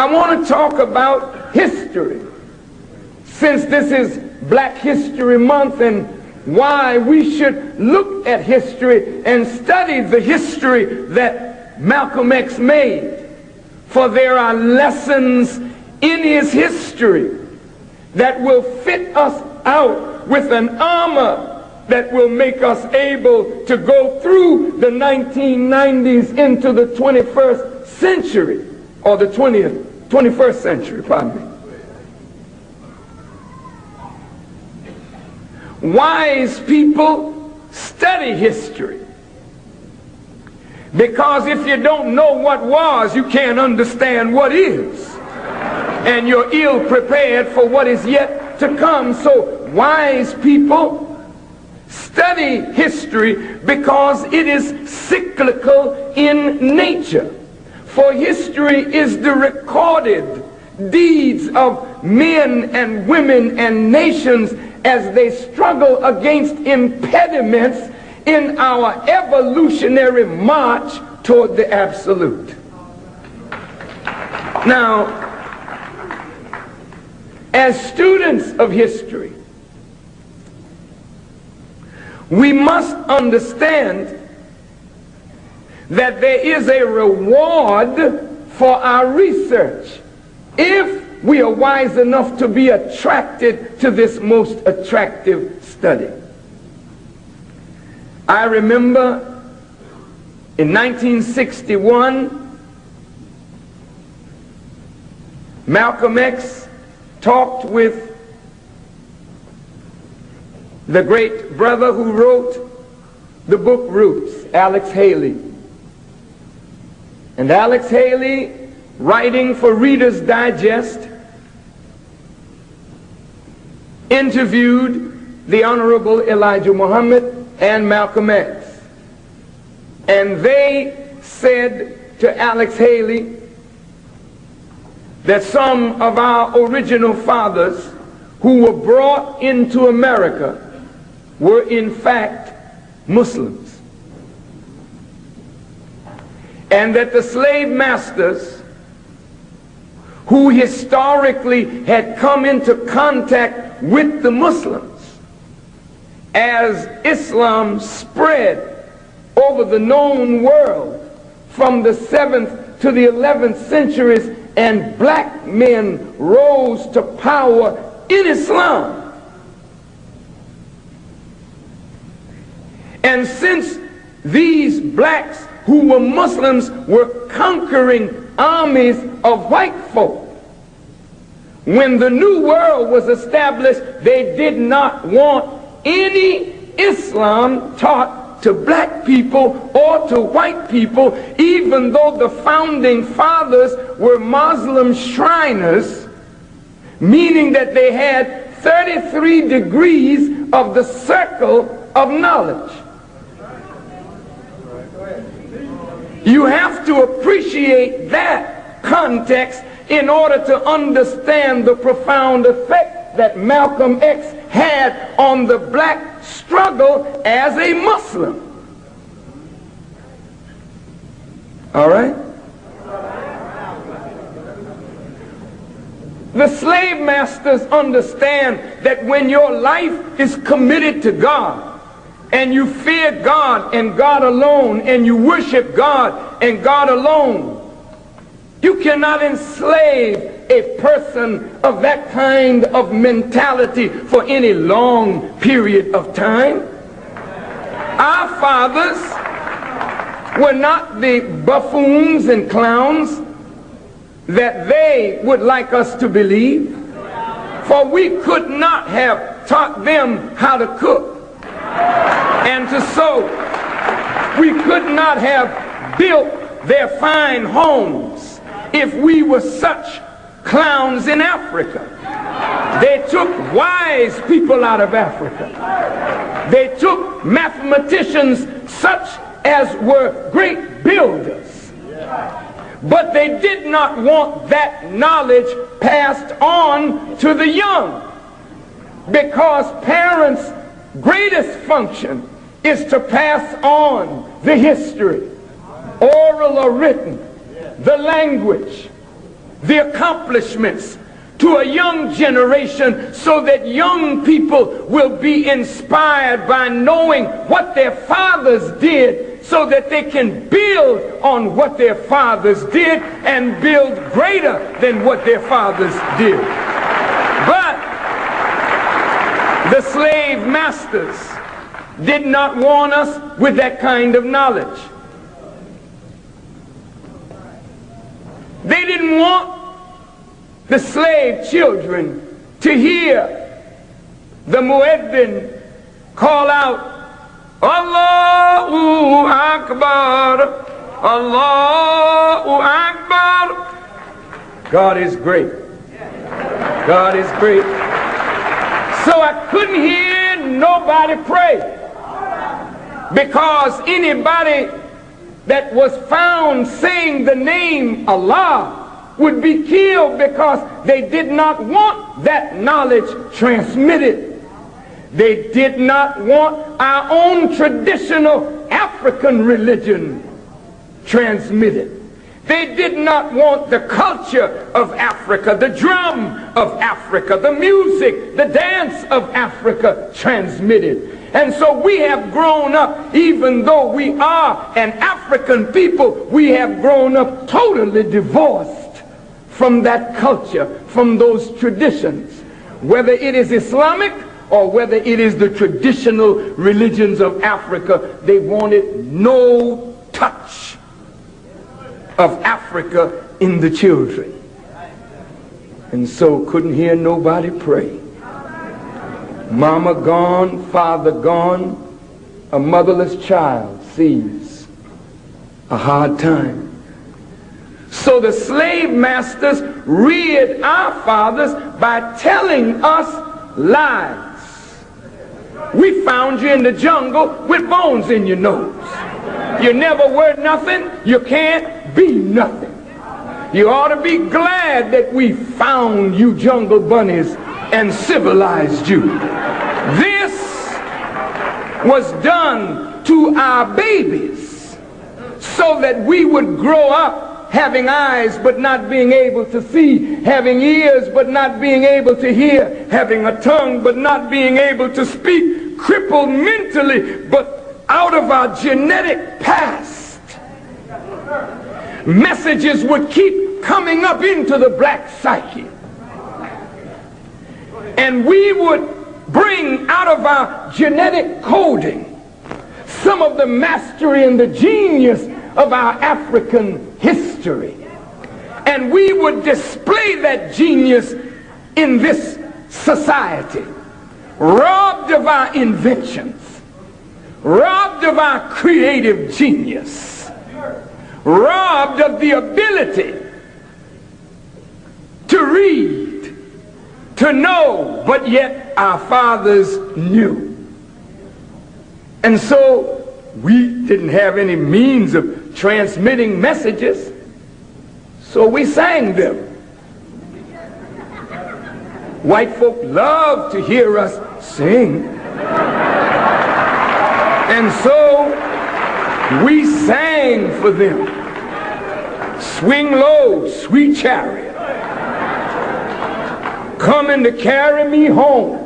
I want to talk about history, since this is Black History Month, and why we should look at history and study the history that Malcolm X made. For there are lessons in his history that will fit us out with an armor that will make us able to go through the 1990s into the 21st century, or the 21st century, pardon me. Wise people study history, because if you don't know what was, you can't understand what is, and you're ill prepared for what is yet to come. So wise people study history because it is cyclical in nature. For history is the recorded deeds of men and women and nations as they struggle against impediments in our evolutionary march toward the absolute. Now, as students of history, we must understand that there is a reward for our research if we are wise enough to be attracted to this most attractive study. I remember in 1961, Malcolm X talked with the great brother who wrote the book Roots, Alex Haley. And Alex Haley, writing for Reader's Digest, interviewed the Honorable Elijah Muhammad and Malcolm X. And they said to Alex Haley that some of our original fathers who were brought into America were in fact Muslims, and that the slave masters who historically had come into contact with the Muslims as Islam spread over the known world from the 7th to the 11th centuries, and black men rose to power in Islam. And since these blacks who were Muslims were conquering armies of white folk, when the New World was established, they did not want any Islam taught to black people or to white people, even though the founding fathers were Muslim Shriners, meaning that they had 33 degrees of the circle of knowledge. You have to appreciate that context in order to understand the profound effect that Malcolm X had on the black struggle as a Muslim. All right? The slave masters understand that when your life is committed to God, and you fear God and God alone, and you worship God and God alone, you cannot enslave a person of that kind of mentality for any long period of time. Our fathers were not the buffoons and clowns that they would like us to believe, for we could not have taught them how to cook and to sew. We could not have built their fine homes if we were such clowns in Africa. They took wise people out of Africa. They took mathematicians such as were great builders. But they did not want that knowledge passed on to the young, because parents' greatest function is to pass on the history, oral or written, the language, the accomplishments to a young generation so that young people will be inspired by knowing what their fathers did so that they can build on what their fathers did and build greater than what their fathers did. But the slave masters did not want us with that kind of knowledge. They didn't want the slave children to hear the muezzin call out, Allahu Akbar, Allahu Akbar. God is great. God is great. So I couldn't hear nobody pray, because anybody that was found saying the name Allah would be killed, because they did not want that knowledge transmitted. They did not want our own traditional African religion transmitted. They did not want the culture of Africa, the drum of Africa, the music, the dance of Africa transmitted. And so we have grown up, even though we are an African people, we have grown up totally divorced from that culture, from those traditions. Whether it is Islamic or whether it is the traditional religions of Africa, they wanted no touch of Africa in the children. And so couldn't hear nobody pray. Mama gone, father gone, a motherless child sees a hard time. So the slave masters reared our fathers by telling us lies. We found you in the jungle with bones in your nose. You never were nothing, you can't be nothing. You ought to be glad that we found you jungle bunnies and civilized you. This was done to our babies so that we would grow up having eyes but not being able to see, having ears but not being able to hear, having a tongue but not being able to speak, crippled mentally, but out of our genetic past, messages would keep coming up into the black psyche. And we would bring out of our genetic coding some of the mastery and the genius of our African history. And we would display that genius in this society, robbed of our inventions, robbed of our creative genius, robbed of the ability to read, to know, but yet our fathers knew. And so we didn't have any means of transmitting messages, so we sang them. White folk love to hear us sing. And so we sang for them. Swing low, sweet chariot, coming to carry me home.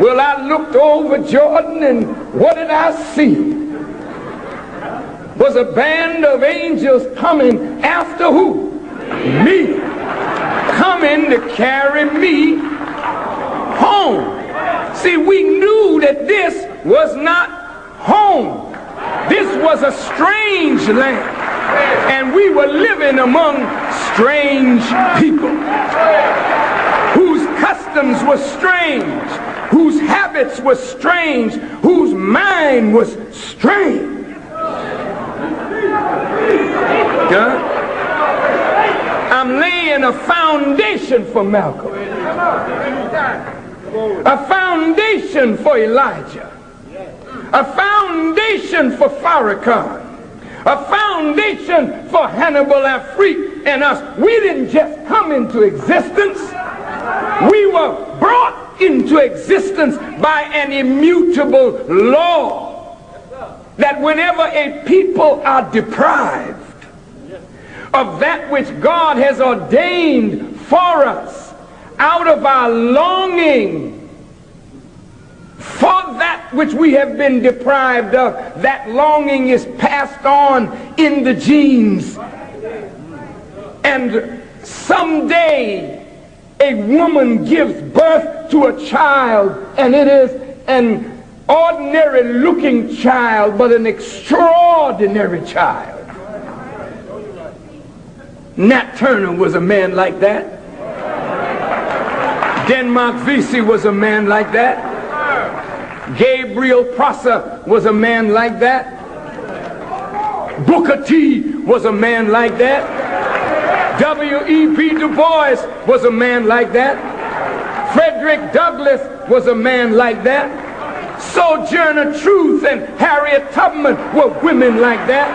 Well, I looked over Jordan, and what did I see? Was a band of angels coming after who? Me. Coming to carry me home. See, we knew that this was not home. This was a strange land. And we were living among strange people whose customs were strange, whose habits were strange, whose mind was strange. I'm laying a foundation for Malcolm, a foundation for Elijah, a foundation for Farrakhan, a foundation for Hannibal Afrique and us. We didn't just come into existence. We were brought into existence by an immutable law that whenever a people are deprived of that which God has ordained for us, out of our longing for that which we have been deprived of. That longing is passed on in the genes. And someday a woman gives birth to a child, and it is an ordinary looking child, but an extraordinary child. Nat Turner was a man like that. Denmark Vesey was a man like that. Gabriel Prosser was a man like that. Booker T was a man like that. W.E.B. Du Bois was a man like that. Frederick Douglass was a man like that. Sojourner Truth and Harriet Tubman were women like that.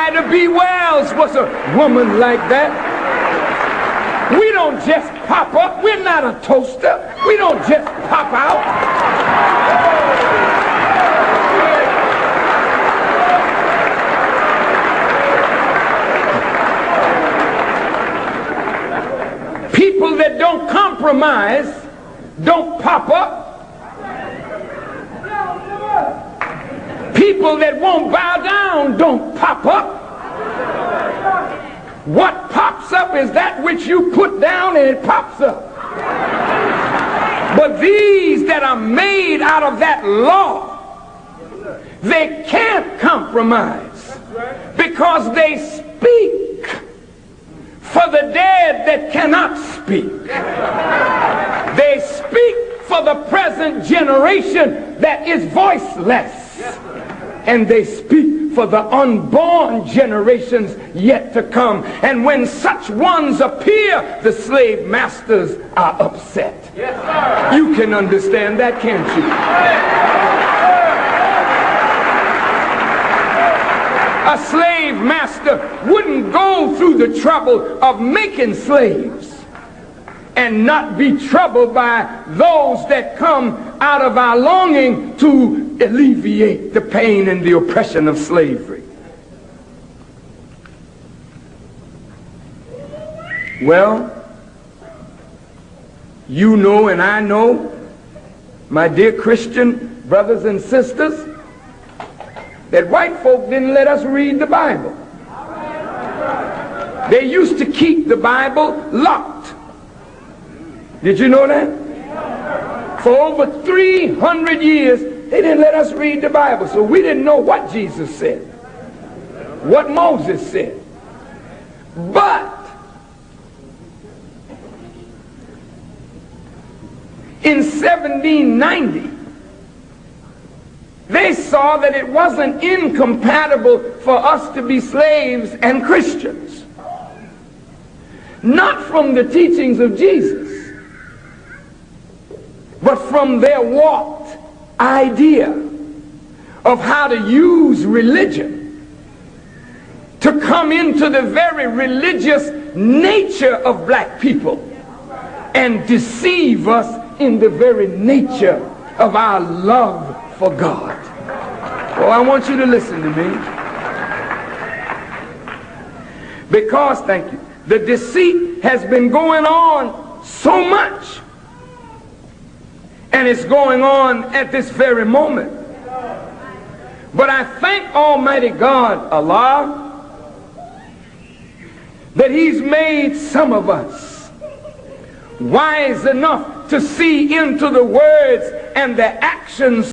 Ida B. Wells was a woman like that. We don't just pop up. We're not a toaster. We don't just pop out. People that don't compromise don't pop up. People that won't bow down don't pop up. What pops up is that which you put down, and it pops up. But these that are made out of that law, they can't compromise, because they speak for the dead that cannot speak. They speak for the present generation that is voiceless. And they speak for the unborn generations yet to come. And when such ones appear, the slave masters are upset. You can understand that, can't you? A slave master wouldn't go through the trouble of making slaves and not be troubled by those that come out of our longing to alleviate the pain and the oppression of slavery. Well, you know and I know, my dear Christian brothers and sisters, that white folk didn't let us read the Bible. They used to keep the Bible locked. Did you know that? For over 300 years, they didn't let us read the Bible. So we didn't know what Jesus said, what Moses said. But in 1790, they saw that it wasn't incompatible for us to be slaves and Christians. Not from the teachings of Jesus, but from their warped idea of how to use religion to come into the very religious nature of black people and deceive us in the very nature of our love for God. Oh, I want you to listen to me. Because, thank you, the deceit has been going on so much. And it's going on at this very moment. But I thank Almighty God, Allah, that He's made some of us wise enough to see into the words and the actions